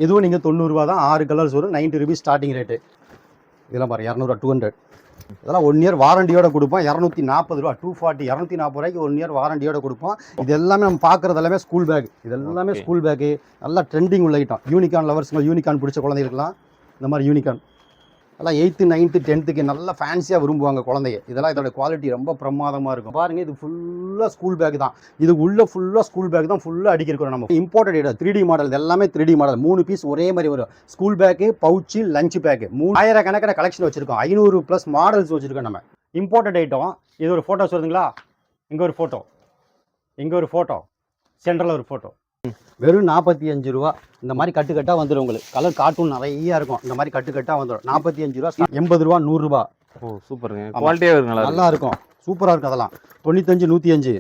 இதுவும் நீங்கள் 90 ரூபா தான். 6 கலர்ஸ் வரும். 90 rupees ஸ்டார்டிங் ரேட்டு. இதெல்லாம் பாருங்க 200 200. இதெல்லாம் 1 year வாரண்டியோட கொடுப்போம். 240 ரூபா 240 240 ரூபாய்க்கு 1 year வாரண்டியோட கொடுப்போம். இது எல்லாமே நம்ம பார்க்குறது எல்லாமே ஸ்கூல் பேக். இது எல்லாமே ஸ்கூல் பேக்கு. நல்லா ட்ரெண்டிங் உள்ள ஐட்டம். யூனிகார்ன் லவர்ஸுங்க, யூனிகார்ன் பிடிச்ச குழந்தைகளுக்குலாம் இந்த மாதிரி யூனிகார்ன் எல்லாம் 8th 9th 10th நல்லா ஃபேன்சியாக விரும்புவாங்க குழந்தைங்க. இதெல்லாம் இதோட குவாலிட்டி ரொம்ப பிரமாதமாக இருக்கும். பாருங்க, இது ஃபுல்லாக ஸ்கூல் பேக் தான். இது உள்ள ஃபுல்லாக ஸ்கூல் பேக் தான் ஃபுல்லாக அடிக்கிறோம். நம்ம இம்போர்ட்டட் 3D மாடல். இது எல்லாமே 3D மாடல். 3 பீஸ் ஒரே மாதிரி வரும். School bag, pouch, lunch bag. 3000 கணக்கான கலெக்ஷன் வச்சிருக்கோம். 500+ மாடல்ஸ் வச்சிருக்கோம் நம்ம. Imported item. இது ஒரு ஃபோட்டோஸ் வருதுங்களா? இங்கே ஒரு ஃபோட்டோ, இங்கே ஒரு ஃபோட்டோ, சென்டரில் ஒரு ஃபோட்டோ. வெறும் 45 ரூபா. இந்த மாதிரி கட்டுக்கட்டாக வந்துடும் உங்களுக்கு. கலர் கார்ட்டூன் நிறைய இருக்கும். இந்த மாதிரி கட்டுக்கட்டாக வந்துடும். 45 ரூபா, 80 ரூபா, 100 ரூபா. ஓ சூப்பருங்க. குவாலிட்டியாக இருக்கும். நல்லா இருக்கும். சூப்பராக இருக்கும். அதெல்லாம் 95 105.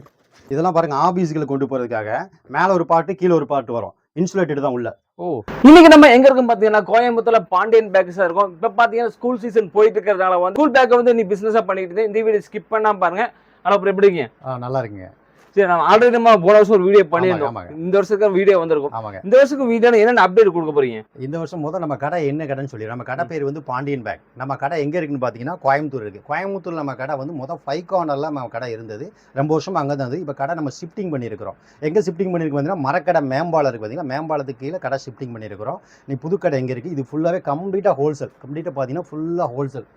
இதெல்லாம் பாருங்க, ஆபீஸ்களை கொண்டு போகிறதுக்காக மேலே ஒரு பாட்டு கீழே ஒரு பாட்டு வரும். இன்சுலேட்டட் தான் உள்ள. ஓ இன்னைக்கு நம்ம எங்க இருக்கும் பாத்தீங்கன்னா கோயம்புத்தூர்ல பாண்டியன் பேக்ஸா இருக்கும். இப்ப பாத்தீங்கன்னா ஸ்கூல் சீசன் போயிட்டு இருக்கிறதுனால வந்து ஸ்கூல் பேக்கை வந்து நீ பிசினஸா பண்ணிட்டு இருந்தேன். இந்த வீடியோ ஸ்கிப் பண்ணாம பாருங்க. ஆனால் அப்புறம் எப்படி இருக்கீங்க? நல்லா இருக்குங்க. சரி, நம்ம ஆல்ரெடி நம்ம போன வருஷம் ஒரு வீடியோ பண்ணியிருந்தோம். இந்த வருஷத்துக்கு வீடியோ வந்திருக்கும். இந்த வருஷத்துக்கு வீடியோ என்னென்ன அப்டேட் கொடுக்க போறீங்க? இந்த வருஷம் முதல் நம்ம கடை என்ன கடைன்னு சொல்லி, நம்ம கடை பேர் வந்து பாண்டியன் பேக். நம்ம கடை எங்க இருக்குன்னு பாத்தீங்கன்னா கோயம்புத்தூர் இருக்கு. கோயம்புத்தூர்ல நம்ம கடை வந்து முதல் 5 cornerல நம்ம கடை இருந்தது. ரொம்ப வருஷம் அங்கே தான் இருந்தது. இப்போ கடை நம்ம ஷிஃப்டிங் பண்ணியிருக்கிறோம். எங்க ஷிஃப்டிங் பண்ணிருக்கு பார்த்தீங்கன்னா மரக்கடை மேம்பாலம் இருக்கு பார்த்தீங்கன்னா, மேம்பாலத்துக்கு கீழே கடை ஷிஃப்டிங் பண்ணியிருக்கிறோம். நீ புது கடை எங்க இருக்கு? இது ஃபுல்லாவே கம்ப்ளீட்டா ஹோல்சேல். கம்ப்ளீட்டா பாத்தீங்கன்னா ஃபுல்லா ஹோல்சேல்.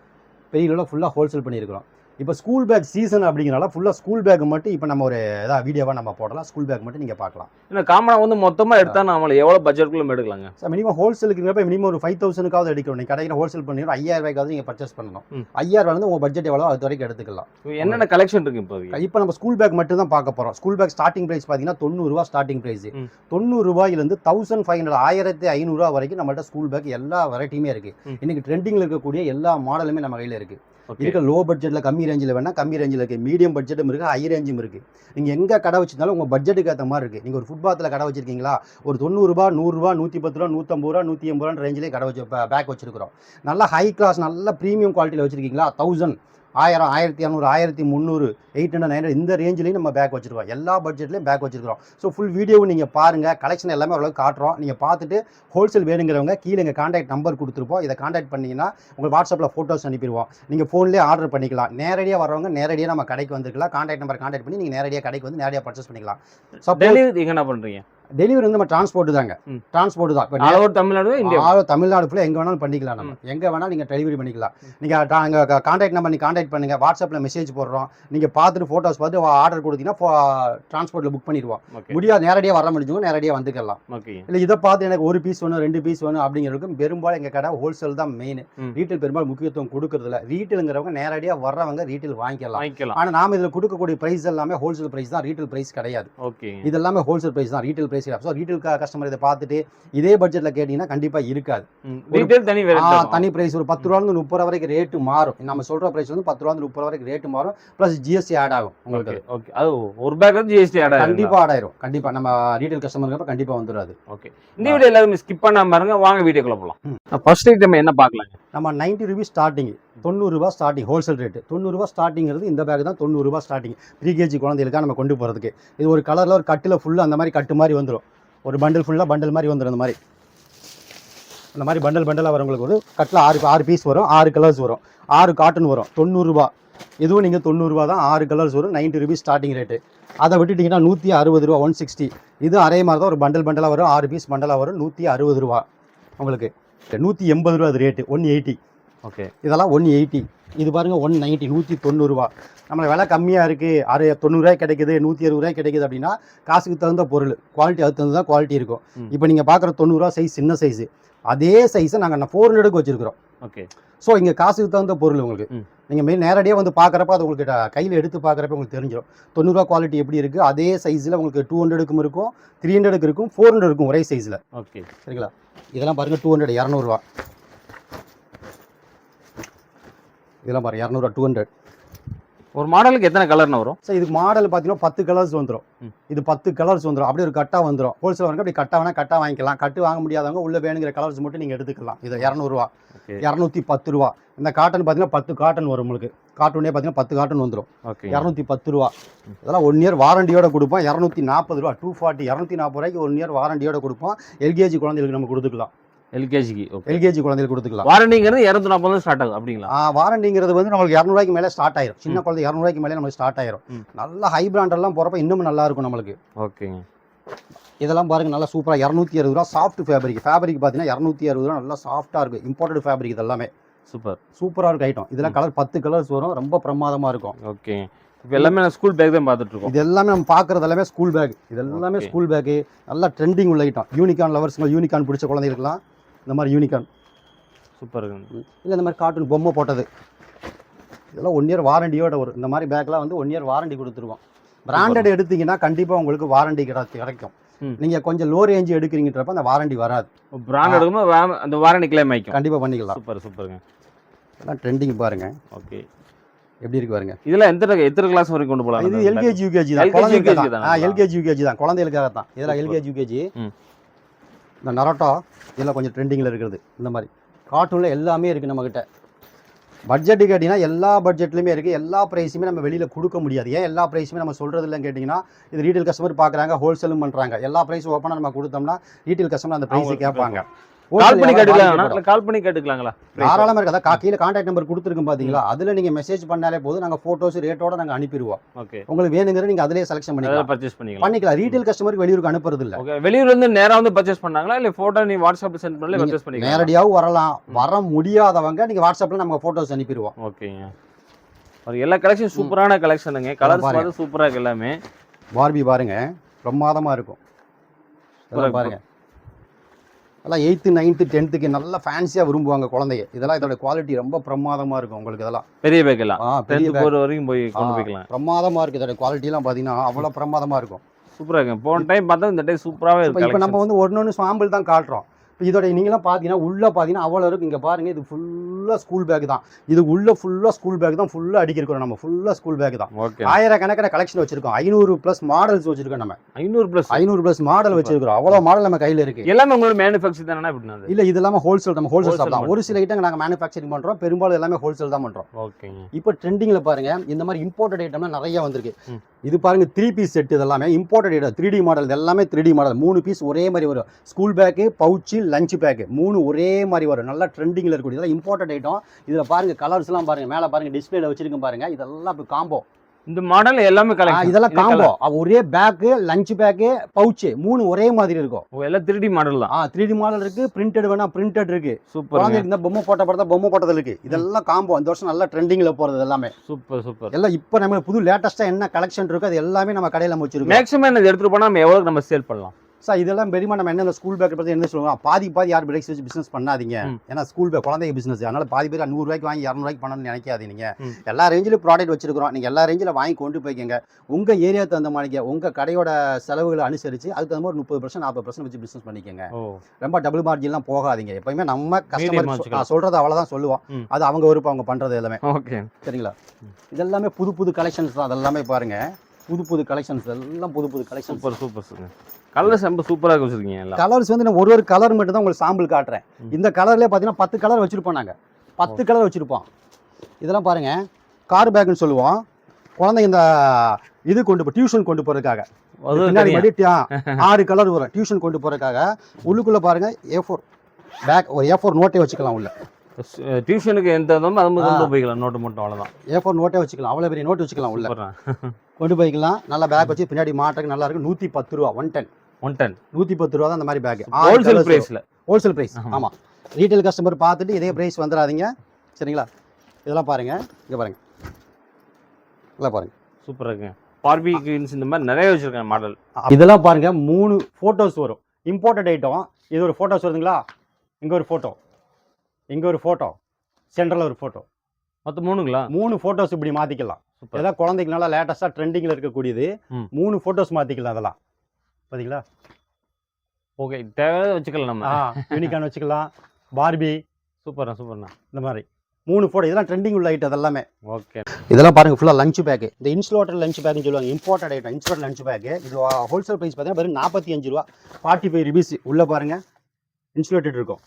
பெரிய அளவில் ஃபுல்லா ஹோல்சேல் பண்ணியிருக்கிறோம். இப்போ ஸ்கூல் பேக் சீசன் அப்படிங்கிறனால ஃபுல்லாக ஸ்கூல் பேக் மட்டும் இப்போ நம்ம ஒரு ஏதாவது வீடியோவாக நம்ம போடலாம். ஸ்கூல் பேக் மட்டும் நீங்கள் பார்க்கலாம். இல்லை காமனாக வந்து மொத்தமாக எடுத்தா நம்மளை எவ்வளோ பட்ஜெட்குள்ள எடுக்கலாங்க? சார் மினிமம் ஹோல்சேலுக்கு மினிமம் ஒரு 5000க்காவது எடுக்கணும். நீங்கள் கடையில் ஹோல்சேல் பண்ணிடும் 5000 ரூபாய்க்காவது நீங்கள் பர்ச்சேஸ் பண்ணணும். 5000 வந்து உங்கள் பட்ஜெட் எவ்வளோ அது வரைக்கும் எடுத்துக்கலாம். என்னென்ன கலெக்ஷன் இருக்கு இப்போ? இப்போ நம்ம ஸ்கூல் பேக் மட்டும் தான் பார்க்க போகிறோம். ஸ்கூல் பேக் ஸ்டார்டிங் ப்ரைஸ் பார்த்தீங்கன்னா 90 ரூபா ஸ்டார்டிங் ப்ரைஸ். 90 ரூபாயிலிருந்து 1500 1500 ரூபா வரைக்கும் நம்மள்ட்ட ஸ்கூல் பேக் எல்லா வெரைட்டியுமே இருக்கு. இன்னைக்கு ட்ரெண்டிங்கில் இருக்கக்கூடிய எல்லா மாடலுமே நம்ம கையில் இருக்கு. இருக்க லோ பட்ஜெட்டில் கம்மி ரேஞ்சில் வேணா கம்மி ரேஞ்சில் இருக்குது. மீடியம் பட்ஜெட்டும் இருக்குது, ஹை ரேஞ்சும் இருக்குது. நீங்கள் எங்கே கடை வச்சிருந்தாலும் உங்கள் பட்ஜெட்டுக்கு ஏற்ற மாதிரி இருக்குது. நீங்கள் ஒரு ஃபுட்பாத்தில் கடை வச்சிருக்கீங்களா, ஒரு 90 ரூபா 100 ரூபா 110 ரூபா 150 ரூபா 180 ரூபா ரேஞ்சிலே கடை வச்சு பேக் வச்சிருக்கிறோம். நல்லா ஹை கிளாஸ் நல்ல ப்ரீமியம் குவாலிட்டியில் வச்சிருக்கீங்களா, 1000 1000 1200 1300 800 900 இந்த ரேஞ்சிலையும் நம்ம பேக் வச்சிருக்கோம். எல்லா பட்ஜெட்லையும் பேக் வச்சிருக்கிறோம். ஸோ ஃபுல் வீடியோவும் நீங்கள் பாருங்கள். கலெக்ஷன் எல்லாமே அவ்வளோ காட்டுறோம். நீங்கள் பார்த்துட்டு ஹோல்சேல் வேணுங்கிறவங்க கீழே எங்கள் கான்டாக்ட் நம்பர் கொடுத்துருப்போம். இதை கான்டாக்ட் பண்ணிங்கன்னா உங்களுக்கு வாட்ஸ்அப்பில் ஃபோட்டோஸ் அனுப்பிடுவோம். நீங்கள் ஃபோன்லேயே ஆர்டர் பண்ணிக்கலாம். நேரடியாக வரவங்க நேரடியாக நம்ம கடைக்கு வந்துருக்கலாம். கான்டாக்ட் நம்பர் கான்டாக்ட் பண்ணி நீங்கள் நேரடியாக கடைக்கு வந்து நேரடியாக பர்ச்சேஸ் பண்ணிக்கலாம். டெலிவரி என்ன பண்ணுறீங்க? டெலிவரி வந்து நம்ம டிரான்ஸ்போர்ட் தாங்க. டிரான்ஸ்போர்ட் தான். இப்போ தமிழ்நாடு இந்தியா தமிழ்நாடு ஃபுல்லாக எங்கே வேணாலும் பண்ணிக்கலாம். நம்ம எங்கே வேணாலும் நீங்கள் டெலிவரி பண்ணிக்கலாம். நீங்கள் கான்டாக்ட் நம்பர் நீங்கள் கான்டாக்ட் பண்ணுங்கள். வாட்ஸ்அப்பில் மெசேஜ் போடுறோம். நீங்கள் பார்த்துட்டு ஃபோட்டோஸ் பார்த்து ஆர்டர் கொடுத்தீங்கன்னா டிரான்ஸ்போர்ட்டில் புக் பண்ணிடுவோம். முடியாது நேரடியாக வர முடிஞ்சவங்க நேரடியாக வந்துக்கலாம். இல்லை இதை பார்த்து எனக்கு ஒரு பீஸ் வேணும் 2 பீஸ் வேணும் அப்படிங்கிறதுக்கு பெரும்பாலும் எங்கள் கடை ஹோல்சேல் தான் மெயின். ரீட்டைல் பெரும்பாலும் முக்கியத்துவம் கொடுக்கறதில்ல. ரீட்டைலுங்கிறவங்க நேரடியாக வர்றவங்க ரீட்டைல் வாங்கிக்கலாம். ஆனால் நாம் இதில் கொடுக்கக்கூடிய ப்ரைஸ் எல்லாமே ஹோல்சேல் ப்ரைஸ் தான், ரீட்டைல் ப்ரைஸ் கிடையாது. இது எல்லாமே ஹோல்சேல் ப்ரைஸ் தான், ரீட்டைல் ப்ரைஸ் கிடையாது. ஸோ ரீட்டைல் கஸ்டமர் இதை பார்த்துட்டு இதே பட்ஜெட்டில் கேட்டிங்கன்னா கண்டிப்பாக இருக்காது. தனி ப்ரைஸ் ஒரு 10 ரூபாயிலிருந்து 30 ரூபா வரைக்கும் ரேட்டு மாறும். நம்ம சொல்கிற ப்ரைஸ் வந்து 10 ரூபாயிலிருந்து 30 ரூபா வரைக்கும் ரேட்டு மாறும். ப்ளஸ் ஜிஎஸ்டி ஆட் ஆகும் உங்களுக்கு. ஓகே, அது ஒரு பேக் ஜிஎஸ்டி ஆட் ஆகும். கண்டிப்பாக ஆட் ஆயிரும். கண்டிப்பாக நம்ம ரீட்டைல் கஸ்டமருக்கு கண்டிப்பாக வந்துடாது. ஓகே, இந்த வீடியோ எல்லாரும் ஸ்கிப் பண்ணாம பாருங்க. வாங்க வீடியோக்குள்ள போகலாம். ஃபர்ஸ்ட் ஐட்டம் என்ன பார்க்கலாங்க? நம்ம 90 rupees ஸ்டார்டிங், 90 ரூபா ஸ்டார்டிங் ஹோல்சேல் ரேட்டு. 90 ரூபா ஸ்டார்டிங்கிறது இந்த பேக் தான் 90 ரூபா ஸ்டார்டிங். 3 kg குழந்தைகளுக்காக நம்ம கொண்டு போகிறதுக்கு. இது ஒரு கலரில் ஒரு கட்டில் ஃபுல்லாக அந்த மாதிரி கட்டு மாதிரி வந்துடும். ஒரு பண்டில் ஃபுல்லாக பண்டில் மாதிரி வந்துடும். அந்த மாதிரி பண்டலாக வரவங்களுக்கு ஒரு கட்டில் 6 பீஸ் வரும். 6 கலர்ஸ் வரும். 6 காட்டன் வரும். 90 ரூபா. இதுவும் நீங்கள் 90 ரூபா தான். 6 கலர்ஸ் வரும். 90 rupees ஸ்டார்டிங் ரேட்டு. அதை விட்டுட்டிங்கன்னா 160 ரூபா 160. இது அதே மாதிரி தான் ஒரு பண்டலாக வரும். 6 பீஸ் பண்டலாக வரும். 160 ரூபா உங்களுக்கு. 180 ரூபா அது ரேட்டு. 180. ஓகே, இதெல்லாம் 180. இது பாருங்கள் 190 190 ரூபா. நம்மளை விலை கம்மியாக இருக்குது, 90 ரூபாய் கிடைக்குது, 160 ரூபாய் கிடைக்குது அப்படின்னா காசுக்கு தகுந்த பொருள், குவாலிட்டி அதுக்கு தகுந்த தான் குவாலிட்டி இருக்கும். இப்போ நீங்கள் பார்க்குற 90 ரூபா சைஸ் சின்ன சைஸு, அதே சைஸை நாங்கள் 400க்கு வச்சுருக்கிறோம். ஓகே, ஸோ இங்கே காசுக்கு தகுந்த பொருள் உங்களுக்கு. நீங்கள் நேரடியாக வந்து பார்க்குறப்ப அது உங்களுக்கு கையில் எடுத்து பார்க்குறப்ப உங்களுக்கு தெரிஞ்சிடும் 90 ரூபா குவாலிட்டி எப்படி இருக்குது. அதே சைஸில் உங்களுக்கு 200க்கும் இருக்கும், 300க்கு இருக்கும், 400 இருக்கும் ஒரே சைஸில். ஓகே, சரிங்களா? இதெல்லாம் பாருங்கள் 200 200 ரூபா. இதெல்லாம் பாருங்கள் 200 200 ஒரு மாடலுக்கு எத்தனை கலர்னு வரும்? சார் இதுக்கு மாடல் பார்த்தீங்கன்னா 10 கலர்ஸ் வந்துடும். இது 10 கலர்ஸ் வந்துடும். அப்படியே ஒரு கட்டா வந்துடும். ஹோல்சேல் வாங்க அப்படி கட்டா வேணா கட்டா வாங்கிக்கலாம். கட்டு வாங்க முடியாதவங்க உள்ள வேணுங்கிற கலர்ஸ் மட்டும் நீங்கள் எடுத்துக்கலாம். இது 200 ரூபா, 210 ரூபா. இந்த காட்டன் பார்த்தீங்கன்னா 10 காட்டன் வரும் உங்களுக்கு. கார்ட்டூனே பார்த்தீங்கன்னா 10 காட்டன் வந்துடும். 210 ரூபா. இதெல்லாம் 1 இயர் வாரண்டியோட கொடுப்போம். 240 ரூபா, 240, 240 ரூபாய்க்கு 1 இயர் வாரண்டியோட கொடுப்போம். எல்கேஜி குழந்தைகளுக்கு நம்ம கொடுத்துக்கலாம். எல்கேஜிக்கு எல்கேஜி குழந்தைகளுக்கு கொடுத்துக்கலாம். வாரண்டிங்கிறது 240 ஸ்டார்ட் ஆகும் அப்படிங்களா? வாரண்டிங்கிறது வந்து நம்மளுக்கு 200 ரூபாய்க்கு மேலே ஸ்டார்ட் ஆயிரும். சின்ன குழந்தை 200 ரூபாய்க்கு மேலே நமக்கு ஸ்டார்ட் ஆயிரும். நல்ல ஹை பிராண்ட் எல்லாம் போறப்ப இன்னும் நல்லா இருக்கும் நம்மளுக்கு. ஓகேங்க. இதெல்லாம் பாருங்க நல்லா சூப்பரா 260 ரூபா சாஃப்ட் ஃபேப்ரிக் பார்த்தீங்கன்னா 260 ரூபா நல்லா சாஃப்டா இருக்கும். இம்போர்ட்டட் ஃபேப்ரிக் இது எல்லாமே சூப்பரா இருக்கும் ஐட்டம். இதெல்லாம் கலர் 10 கலர்ஸ் வரும். ரொம்ப பிரமாதமா இருக்கும். ஓகே. இப்போ எல்லாமே நான் ஸ்கூல் பேக் தான் பார்த்துட்டு இருக்கோம். இது எல்லாமே நம்ம பார்க்கறது எல்லாமே ஸ்கூல் பேக். இது எல்லாமே ஸ்கூல் பேக். நல்லா ட்ரெண்டிங் உள்ள ஐட்டம். யூனிகார்ன் லவர்ஸ்ங்க யூனிகார்ன் பிடிச்ச குழந்தைகளுக்குலாம் இந்த மாதிரி யூனிகார்ன் சூப்பர் இருக்கு. இல்லை இந்த மாதிரி கார்ட்டூன் பொம்மை போட்டது இதெல்லாம் 1 இயர் வாரண்டியோட வரும். இந்த மாதிரி பேக்லாம் வந்து 1 இயர் வாரண்டி கொடுத்துருவோம். பிராண்டட் எடுத்தீங்கன்னா கண்டிப்பாக உங்களுக்கு வாரண்டி கிடைக்கும். நீங்கள் கொஞ்சம் லோ ரேஞ்ச் எடுக்கிறீங்கன்றப்ப அந்த வாரண்டி வராது. பிராண்ட் எடுக்கும்போது அந்த வாரண்டி கிளைம் ஆகிக்கும். கண்டிப்பாக பண்ணிக்கலாம். சூப்பருங்க. இதெல்லாம் ட்ரெண்டிங் பாருங்க. ஓகே. எப்படி இருக்கு பாருங்க. இதெல்லாம் எத்தனை கிளாஸ் வரைக்கும் கொண்டு போகலாம்? இது எல்கேஜி யூகேஜி தான். எல்கேஜி யூகேஜி தான், குழந்தைகளுக்காக தான். இதெல்லாம் எல்கேஜி யூகேஜி. இந்த நரோட்டோ இதெல்லாம் கொஞ்சம் ட்ரெண்டிங்கில் இருக்கிறது. இந்த மாதிரி கார்ட்டூனில் எல்லாமே இருக்குது நம்மக்கிட்ட. பட்ஜெட்டு கேட்டிங்கன்னா எல்லா பட்ஜெட்லையுமே இருக்குது. எல்லா ப்ரைஸுமே நம்ம வெளியில் கொடுக்க முடியாது. ஏன் எல்லா ப்ரைஸுமே நம்ம சொல்கிறது இல்லைன்னு கேட்டிங்கன்னா, இது ரீட்டைல் கஸ்டமர் பார்க்குறாங்க, ஹோல்சேலும் பண்ணுறாங்க. எல்லா ப்ரைஸும் ஓப்பனாக நம்ம கொடுத்தோம்னா ரீட்டைல் கஸ்டமர் அந்த ப்ரைஸை கேட்பாங்க. கால் பண்ணி கேட்டுக்கலாங்களா? தாராளமாக இருக்குது. அதான் கீழே கான்டாக்ட் நம்பர் கொடுத்துருக்கோம் பார்த்தீங்களா, அதில் நீங்கள் மெசேஜ் பண்ணாலே போதும். நாங்கள் ஃபோட்டோஸ் ரேட்டோட நாங்கள் அனுப்பிடுவோம். ஓகே. உங்களுக்கு வேணுங்கிற நீங்கள் அதிலே செலக்ஷன் பண்ணிக்கலாம். ரீட்டைல் கஸ்டமருக்கு வெளியூருக்கு அனுப்புறது இல்லை. வெளியூர் வந்து நேராக வந்து பர்ச்சேஸ் பண்ணாங்களா இல்லை ஃபோட்டோ நீ வாட்ஸ்அப்பில் சென்ட் பண்ணல பர்ச்சேஸ் பண்ணிக்கலாம்? நேரடியாகவும் வரலாம். வர முடியாதவங்க நீங்கள் வாட்ஸ்அப்பில் நம்ம ஃபோட்டோஸ் அனுப்பிடுவோம். ஓகேங்க. எல்லா கலெக்ஷன் சூப்பரான கலெக்ஷனுங்க. கலர்ஸ் பார்த்து சூப்பராக இருக்கு எல்லாமே. பார்பி பாருங்க பிரமாதமாக இருக்கும். பாருங்க எல்லாம் 8th 9th 10th நல்லா ஃபேன்சியாக விரும்புவாங்க குழந்தைங்க. இதெல்லாம் இதோட குவாலிட்டி ரொம்ப பிரமாதமாக இருக்கும். உங்களுக்கு இதெல்லாம் பெரிய பேக் எல்லாம் பெரிய பேக் வரைக்கும் போய் கொண்டு போய்க்கலாம். பிரமாதமாக இருக்குது. இதோட குவாலிட்டிலாம் பார்த்தீங்கன்னா அவ்வளோ பிரமாதமாக இருக்கும். சூப்பராக இருக்கும். போன டைம் பார்த்தா இந்த டைம் சூப்பராகவே இருக்கும். இப்போ நம்ம வந்து ஒன்று சாம்பிள் தான் காட்டுறோம். இப்போ இதோட நீங்களாம் பார்த்தீங்கன்னா உள்ளே பார்த்தீங்கன்னா அவ்வளோ இருக்கும். இங்கே பாருங்கள், இது ஃபுல்லாக ஸ்கூல் பேக் தான். இது உள்ள ஃபுல்லாக ஸ்கூல் பேக் தான். ஃபுல்லாக அடிக்கிறோம் நம்ம. ஃபுல்லாக ஸ்கூல் பேக் தான். ஆயிரக்கணக்கான கலெக்ஷன் வச்சிருக்கோம். 500+ மாடல்ஸ் வச்சிருக்கோம் நம்ம. 500+ மாடல் வச்சிருக்கோம். அவ்வளோ மாடல் நம்ம கையில் இருக்கு. எல்லாமே உங்களோட மேனுஃபேக்சர் தானே? அப்படின்னா இல்லை, இது எல்லாமே ஹோல்சேல். நம்ம ஹோல்சேல் தான். ஒரு சில ஐட்டம் நாங்கள் மேனுஃபேக்சரிங் பண்ணுறோம். பெரும்பாலும் எல்லாமே ஹோல்சேல் தான் பண்ணுறோம். ஓகே. இப்போ ட்ரெண்டிங்கில் பாருங்க இந்த மாதிரி இம்போர்ட்டட் ஐட்டம்லாம் நிறைய வந்திருக்கு. இது பாருங்க 3 பீஸ் செட். இதெல்லாமே இம்போர்ட்டட் ஐட்டம். 3D model. இது எல்லாமே 3D மாடல். 3 பீஸ் ஒரே மாதிரி வரும். School bag, pouch, lunch bag 3 ஒரே மாதிரி வரும். நல்லா ட்ரெண்டிங்கில் இருக்கக்கூடிய இதெல்லாம் இம்போர்ட்டட் ஐட்டம். இதில் பாருங்க கலர்ஸ்லாம் பாருங்க. மேலே பாருங்க டிஸ்பிளேல வச்சிருக்கேன் பாருங்க. இதெல்லாம் இப்போ காம்போ. இந்த மாடல் எல்லாமே கலெக்ஷன். இதெல்லாம் காம்போ. ஒரே பேக்கு, லஞ்ச் பேக்கு, பவுச்சு 3 ஒரே மாதிரி இருக்கும். எல்லாம் 3D மாடல் தான். 3D மாடல் இருக்கு. பிரிண்டட் வேணா பிரிண்டட் இருக்கு. சூப்பர். குழந்தைக்கு இந்த பொம்மை போட்ட படத்தை பொம்மை போட்டது இருக்கு. இதெல்லாம் காம்போ. இந்த வருஷம் நல்லா ட்ரெண்டிங்ல போறது எல்லாமே. சூப்பர். எல்லாம் இப்போ நம்ம புது லேட்டஸ்டா என்ன கலெக்ஷன் இருக்கோ அது எல்லாமே நம்ம கடையில வச்சிருக்கோம். மேக்ஸிமம் என்ன எடுத்துட்டு போனா நம்ம எவ்வளவு நம்ம சேல் பண்ணலாம்? சார் இதெல்லாம் பெரியமா நம்ம என்ன ஸ்கூல் பேக் பற்றி என்ன சொல்லுவோம், பாதி யார் பிரேக்ஸ் வச்சு பிஸ்னஸ் பண்ணாதீங்க. ஏன்னா ஸ்கூல் பேக் குழந்தைங்க பிஸ்னஸ். அதனால பாதி பேர் 100 ரூபாய்க்கு வாங்கி 200 ரூபாய்க்கு பண்ணணும்னு நினைக்காதீங்க. எல்லா ரேஞ்சிலும் ப்ராடக்ட் வச்சிருக்கிறோம். நீங்கள் எல்லா ரேஞ்சில் வாங்கி கொண்டு போய்க்கங்க. உங்கள் ஏரியா தகுந்த மாதிரி உங்கள் கடையோட செலவுகளை அனுசரித்து அதுக்கு தகுந்த மாதிரி 30% 40% வச்சு பிஸ்னஸ் பண்ணிக்கோங்க. ரொம்ப டபுள் மார்ஜின்லாம் போகாதீங்க. எப்பயுமே நம்ம கஸ்டமர் சொல்கிறது அவ்வளோதான் சொல்லுவோம். அது அவங்க விருப்பம், அவங்க பண்ணுறது எல்லாமே. ஓகே, சரிங்களா? இதெல்லாமே புது கலெக்ஷன்ஸ் தான். அதெல்லாமே பாருங்க புது கலெக்ஷன்ஸ். எல்லாம் புது கலெக்ஷன். சூப்பர். கலர்ஸ் ரொம்ப சூப்பராக வச்சிருக்கீங்க. கலர்ஸ் வந்து நான் ஒரு கலர் மட்டும் தான் உங்களுக்கு சாம்பிள் காட்டுறேன். இந்த கலர்லேயே பார்த்தீங்கன்னா 10 கலர் வச்சிருப்போம். நாங்கள் 10 கலர் வச்சிருப்போம். இதெல்லாம் பாருங்க கார் பேக்னு சொல்லுவோம். குழந்தைங்க இந்த இது டியூஷன் கொண்டு போறதுக்காக 6 கலர் வரும். டியூஷன் கொண்டு போறதுக்காக உள்ளுக்குள்ள பாருங்க A4 பேக், ஒரு A4 நோட்டே வச்சுக்கலாம். உள்ள டியூஷனுக்கு எந்த கொண்டு போய்க்கலாம். நோட்டு மட்டும் அவ்வளோதான். A4 நோட்டே வச்சுக்கலாம். அவ்வளோ பெரிய நோட்டு வச்சுக்கலாம். உள்ள கொண்டு போய்க்கலாம். நல்லா பேக் வச்சு பின்னாடி மாட்டுக்கு நல்லா இருக்கும். 110 ரூபா. 110 110 ரூபா தான் இந்த மாதிரி பேக். Wholesale price. ஆமாம். ரீட்டைல் கஸ்டமர் பார்த்துட்டு இதே பிரைஸ் வந்துடாதீங்க. சரிங்களா? இதெல்லாம் பாருங்க. இங்கே பாருங்க. இதெல்லாம் பாருங்க. சூப்பராக இருக்குங்க. பார்பி கிரீன்ஸ் இந்த மாதிரி நிறைய வச்சிருக்கேன் மாடல். இதெல்லாம் பாருங்க 3 ஃபோட்டோஸ் வரும். Imported item. இது ஒரு ஃபோட்டோஸ் வருதுங்களா? இங்கே ஒரு ஃபோட்டோ, இங்கே ஒரு ஃபோட்டோ, சென்ட்ரலில் ஒரு ஃபோட்டோ. மொத்தம் 3ங்களா? 3 ஃபோட்டோஸ் இப்படி மாற்றிக்கலாம். இதெல்லாம் குழந்தைக்கு நல்லா லேட்டஸ்ட்டாக ட்ரெண்டிங்கில் இருக்கக்கூடியது. 3 ஃபோட்டோஸ் மாற்றிக்கலாம். அதெல்லாம் பார்த்தீங்களா? ஓகே, தேவை வச்சுக்கலாம். நம்ம யூனிகார்ன் வச்சுக்கலாம். பார்பி சூப்பர்ண்ணா. இந்த மாதிரி 3 ஃபோட்டோ இதெல்லாம் ட்ரெண்டிங் உள்ள ஐட்டம் எல்லாமே. ஓகே. இதெல்லாம் பாருங்க ஃபுல்லா லஞ்ச் பேக். இந்த இன்சுலேட்டட் லஞ்ச் பேக்னு சொல்லுவாங்க. Imported item insulated lunch bag. இது ஹோல்சேல் பிரைஸ் பார்த்தீங்கன்னா வெறும் 45 ரூபா. 45 rupees. உள்ள பாருங்க இன்சுலேட்டட் இருக்கும்.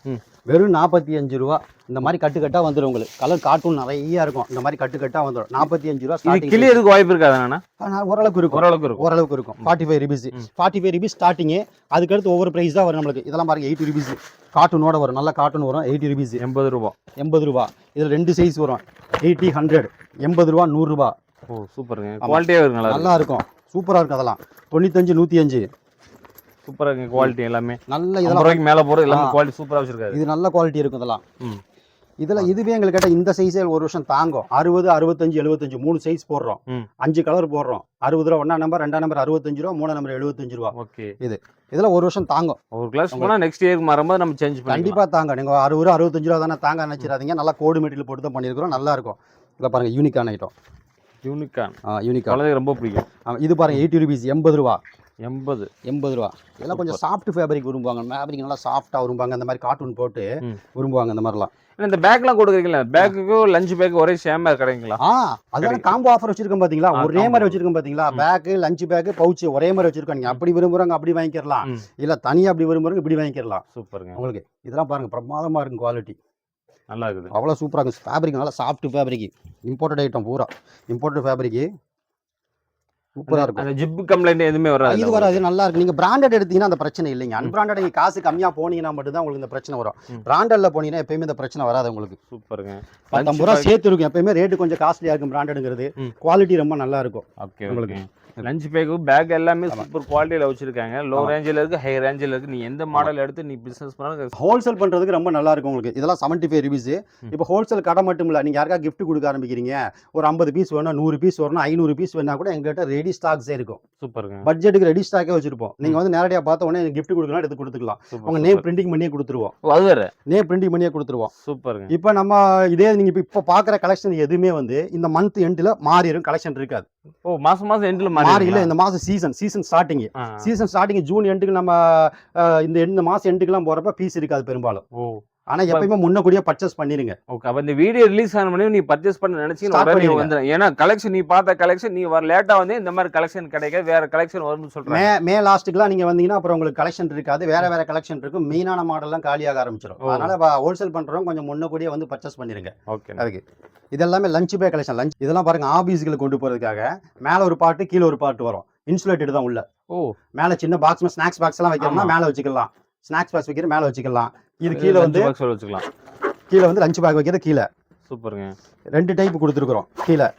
வெறும் 45 ரூபா. இந்த மாதிரி கட்டு வந்துடும் உங்களுக்கு. கலர் கார்ட்டூன் நிறைய இருக்கும். இந்த மாதிரி கட்டு வந்துடும். 45 ரூபா ஸ்டார்டிங். கிளியருக்கு வாய்ப்பு இருக்காதாண்ணா? ஓரளவுக்கு இருக்கும். 45 rupees. 45 rupees starting. அதுக்கடுத்து ஒவ்வொரு பிரைஸ் தான் வரும் நம்மளுக்கு. இதெல்லாம் பாருங்க 80 rupees. கார்ட்டூனோட வரும். நல்ல கார்ட்டூன் வரும். 80 rupees. 80 ரூபா. இதுல 2 சைஸ் வரும். 80, 100. 80 ரூபா, 100 ரூபா. ஓ சூப்பருங்க. குவாலிட்டியா இருக்கு. நல்லா இருக்கும். சூப்பரா இருக்கும். அதெல்லாம் 95, 105. சூப்பரா இருக்கு குவாலிட்டி எல்லாமே. நல்ல இதெல்லாம் மேல போறது எல்லாமே குவாலிட்டி சூப்பரா வச்சிருக்காரு. இது நல்ல குவாலிட்டி இருக்கும் இதெல்லாம். இதெல்லாம் இதுவே எங்களுக்கு கேட்ட இந்த சைஸே ஒரு வருஷம் தாங்கும். 60, 65, 75 3 சைஸ் போடுறோம். 5 கலர் போடுறோம். 60 ரூபா 1ஆம் நம்பர், 2ஆம் நம்பர் 65 ரூபா, 3ஆம் நம்பர் 75 ரூபா. ஓகே. இதெல்லாம் ஒரு வருஷம் தாங்கும். ஒரு கிளாஸ் போனா நெக்ஸ்ட் இயருக்கு வரும்போது நம்ம சேஞ்ச் பண்ணி கண்டிப்பா தாங்க. நீங்க 60 ரூபா 65 ரூபா தானே தாங்க நினைச்சிடாதீங்க. நல்லா கோடு மெட்டீரியல் போட்டு தான் பண்ணியிருக்கிறோம். நல்லா இருக்கும். இதில் பாருங்க யூனிக்கான ஐட்டம். யூனிக்கான் ரொம்ப பிடிக்கும். இது பாருங்க 80 rupees. 80 ரூபா. 80 ரூபா. இதெல்லாம் கொஞ்சம் சாஃப்ட் ஃபேப்ரிக் விரும்புவாங்க. ஃபேப்ரிக் நல்லா சாஃப்டா விரும்புவாங்க. அந்த மாதிரி கார்ட்டூன் போட்டு விரும்புவாங்க. இந்த மாதிரிலாம் இந்த பேக்லாம் கொடுக்குறீங்களா? பேக்குக்கும் லஞ்ச் பேக் ஒரே சேமா கிடைக்குங்களா? அதெல்லாம் காம்போ ஆஃபர் வச்சிருக்கோம் பாத்தீங்களா? ஒரே மாதிரி வச்சிருக்கோம் பாத்தீங்களா? பேக், லஞ்ச் பேக், பவுச் ஒரே மாதிரி வச்சிருக்கோம். நீங்க அப்படி விரும்புறாங்க அப்படி வாங்கிக்கலாம். இல்ல தனியா அப்படி விரும்புறாங்க இப்படி வாங்கிக்கலாம். சூப்பருங்க. உங்களுக்கு இதெல்லாம் பாருங்க பிரமாதமா இருக்கும். குவாலிட்டி நல்லா இருக்குது. அவ்வளோ சூப்பராக இருக்கும். ஃபேப்ரிக் நல்லா சாஃப்ட் ஃபேப்ரிக். இம்போர்ட்டட் ஐட்டம் பூரா இம்போர்ட்டட் ஃபேப்ரிக். சூப்பராக இருக்கும். அந்த ஜிப் கம்ப்ளைண்ட் எதுவுமே வராது. இது வராது. நல்லா இருக்கு. நீங்க பிராண்டட் எடுத்தீங்கன்னா அந்த பிரச்சனை இல்லைங்க. அன்பிராண்டட் நீங்க காசு கம்மியா போனீங்கன்னா மட்டும் தான் உங்களுக்கு இந்த பிரச்சனை வரும். பிராண்டட்ல போனீங்கன்னா எப்பயுமே இந்த பிரச்சனை வராது உங்களுக்கு. சூப்பருங்க. 19 ரூபா சேர்த்து இருக்கும். எப்பயுமே ரேட்டு கொஞ்சம் காஸ்ட்லியா இருக்கும். பிராண்டடுங்கிறது குவாலிட்டி ரொம்ப நல்லா இருக்கும். ஓகே. உங்களுக்கு லஞ்ச் பேக் எல்லாமே சூப்பர் குவாலிட்டியில வச்சிருக்காங்க. லோ ரேஞ்சில இருக்கு, ஹை ரேஞ்சில இருக்கு. நீ எந்த மாடல் எடுத்து நீ பிசினஸ் பண்ணாலும் ஹோல்சேல் பண்றதுக்கு ரொம்ப நல்லா இருக்கும் உங்களுக்கு. இதெல்லாம் 75 rupees. இப்போ ஹோல்சேல் கடை மட்டும் இல்ல, நீங்க யாருக்கா gift கொடுக்க ஆரம்பிக்கிறீங்க, ஒரு 50 பீஸ் வேணும், 100 பீஸ் வேணும், 500 பீஸ் வேணா கூட எங்ககிட்ட ரெடி ஸ்டாக்ஸே இருக்கும். சூப்பருங்க. பட்ஜெட்டுக்கு ரெடி ஸ்டாக்கே வச்சிருப்போம். நீங்க வந்து நேரடியா பார்த்த உடனே gift கொடுக்கணும் எடுத்து கொடுத்துக்கலாம். உங்க நேம் பிரிண்டிங் பண்ணியே கொடுத்துருவோம். அது வேற நேம் பிரிண்டிங் பண்ணியே கொடுத்துருவோம். சூப்பருங்க. இப்போ நம்ம இதே நீங்க இப்போ பாக்குற கலெக்ஷன் எதுவுமே வந்து இந்த மந்த் எண்ட்ல மாறிடும். கலெக்ஷன் இருக்காது. ஓ மாசம் எண்ட்ல மாறி இல்ல. இந்த மாசம் சீசன் ஸ்டார்டிங் ஜூன் எண்டுக்கு நம்ம இந்த மாசம் எண்டுக்குலாம் போறப்ப பீஸ் இருக்காது பெரும்பாலும். ஆனா எப்பயுமே முன்னக்கூடியே பர்ச்சேஸ் பண்ணிருங்க. ஓகே. அப்ப இந்த வீடியோ ரிலீஸ் ஆன உடனே நீ பர்ச்சேஸ் பண்ண நினைச்சீங்க வந்துரும். ஏன்னா கலெக்ஷன் நீ பார்த்த கலெக்ஷன் நீ வர லேட்டா வந்து இந்த மாதிரி கலெக்ஷன் கிடைக்காது, வேற கலெக்ஷன் வரும்னு சொல்றேன். மே லாஸ்ட்டுக்குலாம் நீங்க வந்தீங்கன்னா அப்புறம் உங்களுக்கு கலெக்ஷன் இருக்காது. வேற கலெக்ஷன் இருக்கும். மெயினான மாடல்லாம் காலியாக ஆரம்பிச்சிடும். அதனால ஹோல்சேல் பண்றவங்க கொஞ்சம் முன்னக்கூடியே வந்து பர்ச்சேஸ் பண்ணிருங்க. ஓகே. அதுக்கு இதெல்லாமே லஞ்ச் பேக் கலெக்ஷன். லஞ்ச் இதெல்லாம் பாருங்க ஆபீஸ்களுக்கு கொண்டு போறதுக்காக மேல ஒரு பார்ட் கீழே ஒரு பார்ட் வரும். இன்சுலேட்டட் தான் உள்ள. மேல சின்ன பாக்ஸ் ஸ்நாக்ஸ் பாக்ஸ் எல்லாம் வைக்கிறோம்னா மேல வச்சுக்கலாம். ஸ்நாக்ஸ் பாக்ஸ் வைக்கிற மேல வச்சுக்கலாம். இது கீழே வந்து வச்சுக்கலாம். கீழே வந்து லஞ்ச் பேக் வைக்கிறது கீழே. சூப்பருங்க. 2 டைப் கொடுத்துருக்குறோம். கீழே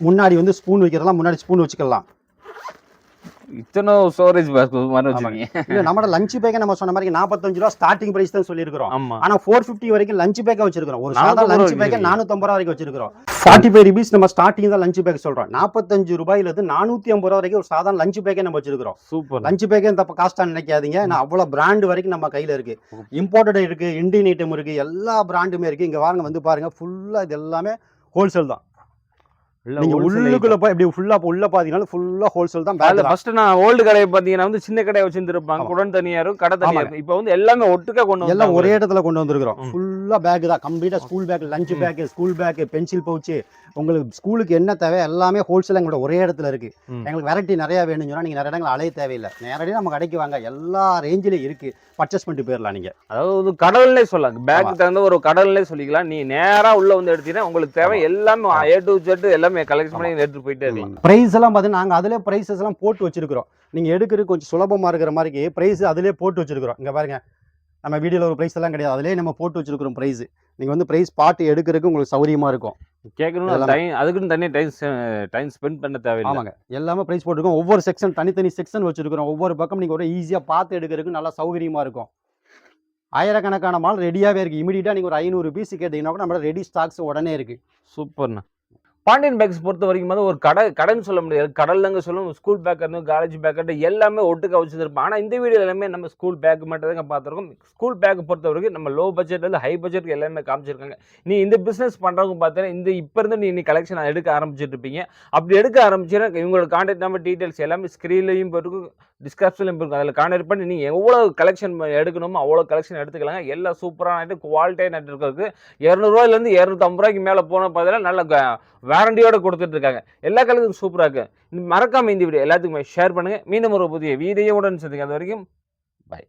முன்னாடி வந்து ஸ்பூன் வைக்கிறதெல்லாம் முன்னாடி ஸ்பூன் வச்சுக்கலாம். இத்தனை ஸ்டோரேஜ் பாக்ஸ் மாதிரி வச்சிருக்கீங்க. இல்ல நம்ம லஞ்ச் பேக்கே நம்ம சொன்ன மாதிரி 45 ரூபா ஸ்டார்டிங் பிரைஸ் தான் சொல்லியிருக்கிறோம். ஆனா 450 வரைக்கும் லஞ்ச் பேக்கா வச்சிருக்கோம். ஒரு சாதா லஞ்ச் பேக்கே 450 ரூபா வரைக்கும் வச்சிருக்கோம். 45 rupees நம்ம ஸ்டார்டிங் தான் லஞ்ச் பேக் சொல்றோம். 45 ரூபாயில இருந்து 450 ரூபா வரைக்கும் ஒரு சாதாரண லஞ்ச் பேக்கே நம்ம வச்சிருக்கிறோம். சூப்பர். லஞ்ச் பேக்கே இந்த காஸ்டா நினைக்காதீங்க. நான் அவ்வளவு பிராண்ட் வரைக்கும் நம்ம கையில இருக்கு. இம்போர்ட்டட் இருக்கு, இந்தியன் ஐட்டம் இருக்கு, எல்லா பிராண்டுமே இருக்கு. இங்க வாங்க வந்து பாருங்க. ஃபுல்லா இது எல்லாமே ஹோல்சேல் தான். நீங்க உள்ளுக்குள்ள போய் இப்படி ஃபுல்லா உள்ள பாத்தீங்கன்னா ஃபுல்லா ஹோல்சேல் தான். பேக் ஃபர்ஸ்ட் நான் ஓல்ட் கடையை பாத்தீங்கன்னா வந்து சின்ன கடையை வச்சிருப்பாங்க. குடன் தனியா இருக்கும், கடை தனியா இருக்கும். இப்போ வந்து எல்லாமே ஒட்டுக்கா கொண்டு வந்து எல்லாம் ஒரே இடத்துல கொண்டு வந்திருக்கிறோம். ஃபுல்லா பேக் தான். கம்ப்ளீட்டா school bag, lunch bag, school bag, pencil pouch, உங்களுக்கு ஸ்கூலுக்கு என்ன தேவை எல்லாமே ஹோல்சேல் எங்களோட ஒரே இடத்துல இருக்கு. எங்களுக்கு வெரைட்டி நிறைய வேணும்னு சொன்னா நீங்க நிறைய இடங்கள் அலைய தேவையில்லை. நேரடியாக நம்ம கடைக்கு வாங்க. எல்லா ரேஞ்சிலும் இருக்கு. பர்ச்சேஸ் பண்ணிட்டு போயிடலாம். நீங்க அதாவது கடல்லே சொல்லலாம். பேக் தகுந்த ஒரு கடல்லே சொல்லிக்கலாம். நீ நேரா உள்ள வந்து எடுத்தீங்கன்னா உங்களுக்கு தேவை எல்லாமே A to Z எல்லாமே கலெக்ட் பண்ணி எடுத்துட்டு போயிட்டே இருக்கலாம். பிரைஸ் எல்லாம் பாத்தீங்கன்னா நாங்க அதுல பிரைசஸ் எல்லாம் போட்டு வச்சிருக்கிறோம். நீங்க எடுக்கிறது கொஞ்சம் சுலபமா இருக்கிற மாதிரி பிரைஸ் அதுலயே போட்டு வச்சிருக்கிறோம். இங்க பாருங்க. நம்ம வீடியோல ஒரு பிரைஸ் எல்லாம் கிடையாது. அதுலயே நம்ம போட்டு வச்சிருக்கிறோம் பிரைஸ். நீங்க வந்து பிரைஸ் பார்த்து எடுக்கிறதுக்கு உங்களுக்கு சௌகரியமா இருக்கும். கேட்கணும் அதுக்குன்னு தனி டைம் ஸ்பெண்ட் பண்ண தேவையில்லை. ஆமாங்க. எல்லாமே பிரைஸ் போட்டுருக்கோம். ஒவ்வொரு செக்ஷன் தனித்தனி செக்ஷன் வச்சிருக்கிறோம். ஒவ்வொரு பக்கம் நீங்க ஒரு ஈஸியா பார்த்து எடுக்கிறதுக்கு நல்லா சௌகரியமா இருக்கும். ஆயிரக்கணக்கான மால் ரெடியாவே இருக்கு. இமிடியேட்டா நீங்க ஒரு 500 பீஸ் கேட்டீங்கன்னா கூட நம்ம ரெடி ஸ்டாக்ஸ் உடனே இருக்கு. சூப்பர்ண்ணா. பாண்டியன் பேக்ஸ் பொறுத்த வரைக்கும் வந்து ஒரு கடைன்னு சொல்ல முடியாது. கடல்லங்க சொல்லணும். ஸ்கூல் பேக் இருந்து காலேஜ் பேக் எல்லாமே ஒட்டுக்கா வச்சுருப்போம். ஆனால் இந்த வீடியோ எல்லாமே நம்ம ஸ்கூல் பேக் மட்டும் தான் பார்த்துருக்கோம். ஸ்கூல் பேக் பொறுத்த வரைக்கும் நம்ம லோ பட்ஜெட்லேருந்து ஹை பட்ஜெட்டுக்கு எல்லாமே காமிச்சிருக்காங்க. நீ இந்த பிஸ்னஸ் பண்ணுறவங்க பார்த்தீங்கன்னா இந்த இப்போ இருந்து நீ கலெக்ஷன் எடுக்க ஆரம்பிச்சுட்டு இருப்பீங்க. அப்படி எடுக்க ஆரம்பிச்சுன்னா இவங்களோட கான்டாக்ட் நம்பர் டீட்டெயில்ஸ் எல்லாமே ஸ்க்ரீன்லையும் போட்டுருக்கும், டிஸ்கிரிப்ஷன்ல இருக்கும். அதில் கான்டாக்ட் பண்ணி நீங்கள் எவ்வளோ கலெக்ஷன் எடுக்கணுமோ அவ்வளோ கலெக்ஷன் எடுத்துக்கலாங்க. எல்லாம் சூப்பரான குவாலிட்டியாக நெட் இருக்கிறதுக்கு ₹200 ₹250 மேலே போன பார்த்தீங்கன்னா நல்ல வாரண்டியோட கொடுத்துட்டு இருக்காங்க. எல்லா கலெக்ஷனும் சூப்பராக இருக்கு. மறக்காம இந்த வீடியோ எல்லாத்துக்குமே ஷேர் பண்ணுங்க. மீண்டும் ஒரு புதிய வீடியோவுடன் சந்திங்க. அது வரைக்கும் பை.